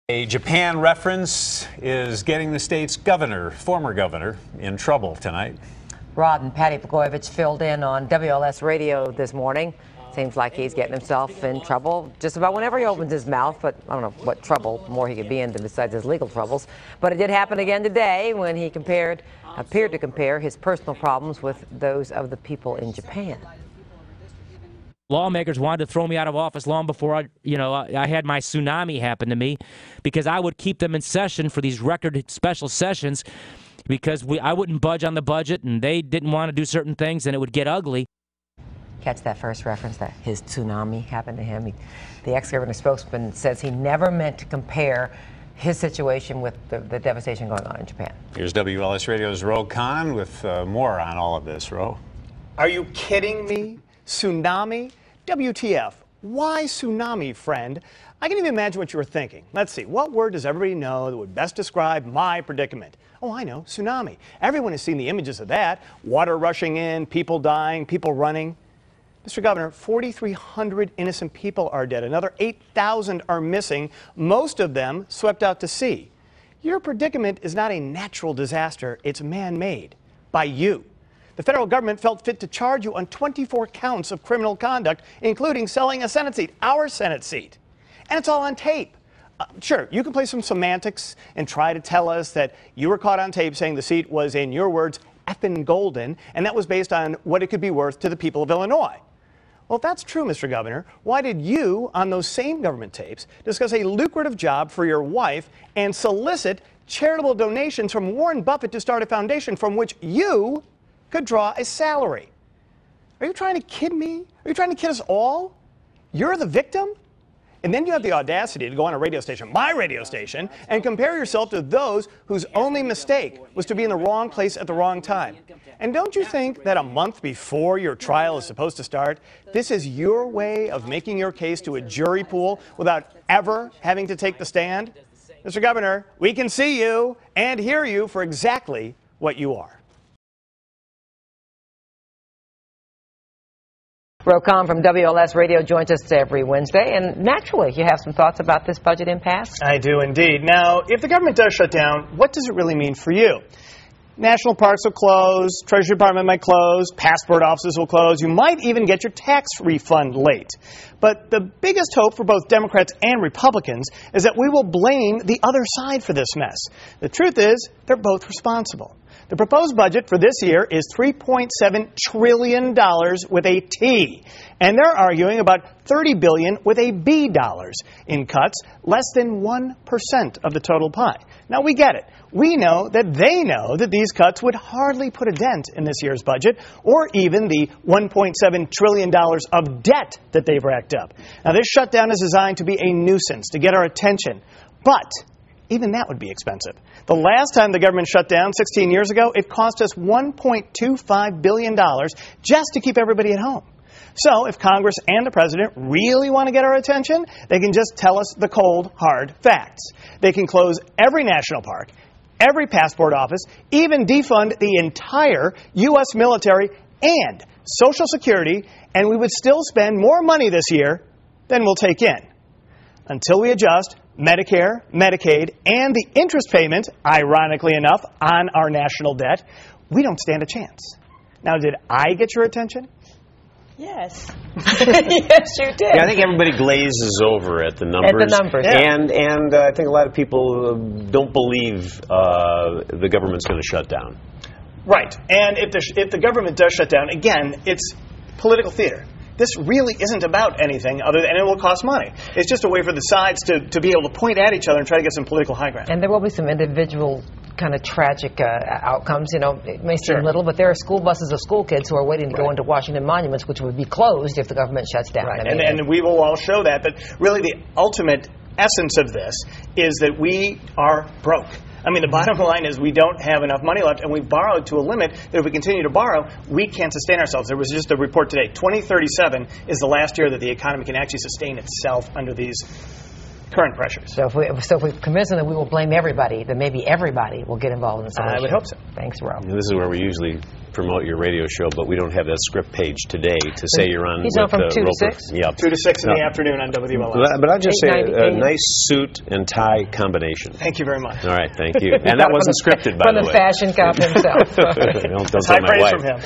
A Japan reference is getting the state's former governor, in trouble tonight. Rod and Patty Blagojevich filled in on WLS radio this morning. Seems like he's getting himself in trouble just about whenever he opens his mouth, but I don't know what trouble more he could be in besides his legal troubles. But it did happen again today when he appeared to compare his personal problems with those of the people in Japan. Lawmakers wanted to throw me out of office long before I had my tsunami happen to me, because I would keep them in session for these record special sessions, because I wouldn't budge on the budget and they didn't want to do certain things and it would get ugly. Catch that first reference, that his tsunami happened to him. The ex-governor spokesman says he never meant to compare his situation with the devastation going on in Japan. Here's WLS Radio's Roe Conn with more on all of this. Roe. Are you kidding me? Tsunami? WTF? Why tsunami, friend? I can even imagine what you were thinking. Let's see, what word does everybody know that would best describe my predicament? Oh, I know, tsunami. Everyone has seen the images of that. Water rushing in, people dying, people running. Mr. Governor, 4,300 innocent people are dead. Another 8,000 are missing, most of them swept out to sea. Your predicament is not a natural disaster, it's man-made by you. The federal government felt fit to charge you on 24 counts of criminal conduct, including selling a Senate seat, our Senate seat. And it's all on tape. Sure, you can play some semantics and try to tell us that you were caught on tape saying the seat was, in your words, effing golden, and that was based on what it could be worth to the people of Illinois. Well, if that's true, Mr. Governor, why did you, on those same government tapes, discuss a lucrative job for your wife and solicit charitable donations from Warren Buffett to start a foundation from which you could draw a salary? Are you trying to kid me? Are you trying to kid us all? You're the victim? And then you have the audacity to go on a radio station, my radio station, and compare yourself to those whose only mistake was to be in the wrong place at the wrong time. And don't you think that a month before your trial is supposed to start, this is your way of making your case to a jury pool without ever having to take the stand? Mr. Governor, we can see you and hear you for exactly what you are. Roe Conn from WLS Radio joins us every Wednesday, and naturally, you have some thoughts about this budget impasse? I do indeed. Now, if the government does shut down, what does it really mean for you? National parks will close, Treasury Department might close, passport offices will close, you might even get your tax refund late. But the biggest hope for both Democrats and Republicans is that we will blame the other side for this mess. The truth is, they're both responsible. The proposed budget for this year is $3.7 trillion with a T, and they're arguing about $30 billion with a B dollars in cuts, less than 1% of the total pie. Now, we get it. We know that they know that these cuts would hardly put a dent in this year's budget, or even the $1.7 trillion of debt that they've racked up. Now, this shutdown is designed to be a nuisance, to get our attention, but even that would be expensive. The last time the government shut down, 16 years ago, it cost us $1.25 billion just to keep everybody at home. So if Congress and the president really want to get our attention, they can just tell us the cold, hard facts. They can close every national park, every passport office, even defund the entire U.S. military and Social Security, and we would still spend more money this year than we'll take in. Until we adjust Medicare, Medicaid, and the interest payment, ironically enough, on our national debt, we don't stand a chance. Now, did I get your attention? Yes. Yes, you did. Yeah, I think everybody glazes over at the numbers. At the numbers. Yeah. And I think a lot of people don't believe the government's going to shut down. Right. And if the government does shut down, again, it's political theater. This really isn't about anything other than it will cost money. It's just a way for the sides to be able to point at each other and try to get some political high ground. And there will be some individual kind of tragic outcomes. You know, it may seem little, but there are school buses of school kids who are waiting to go into Washington Monuments, which would be closed if the government shuts down. Right. And we will all show that. But really the ultimate essence of this is that we are broke. I mean, the bottom line is we don't have enough money left, and we've borrowed to a limit that if we continue to borrow, we can't sustain ourselves. There was just a report today. 2037 is the last year that the economy can actually sustain itself under these current pressures. So if we convince them that we will blame everybody, then maybe everybody will get involved in the solution. I would hope so. Thanks, Roe. This is where we usually promote your radio show, but we don't have that script page today to say you're on. He's on from 2 to 6? Yeah. 2 to 6 in the afternoon on WLS. But I'd just say a 8:90 nice suit and tie combination. Thank you very much. All right, thank you. And that wasn't scripted, by the way. From the fashion cop himself. Don't High tell my praise wife. from him.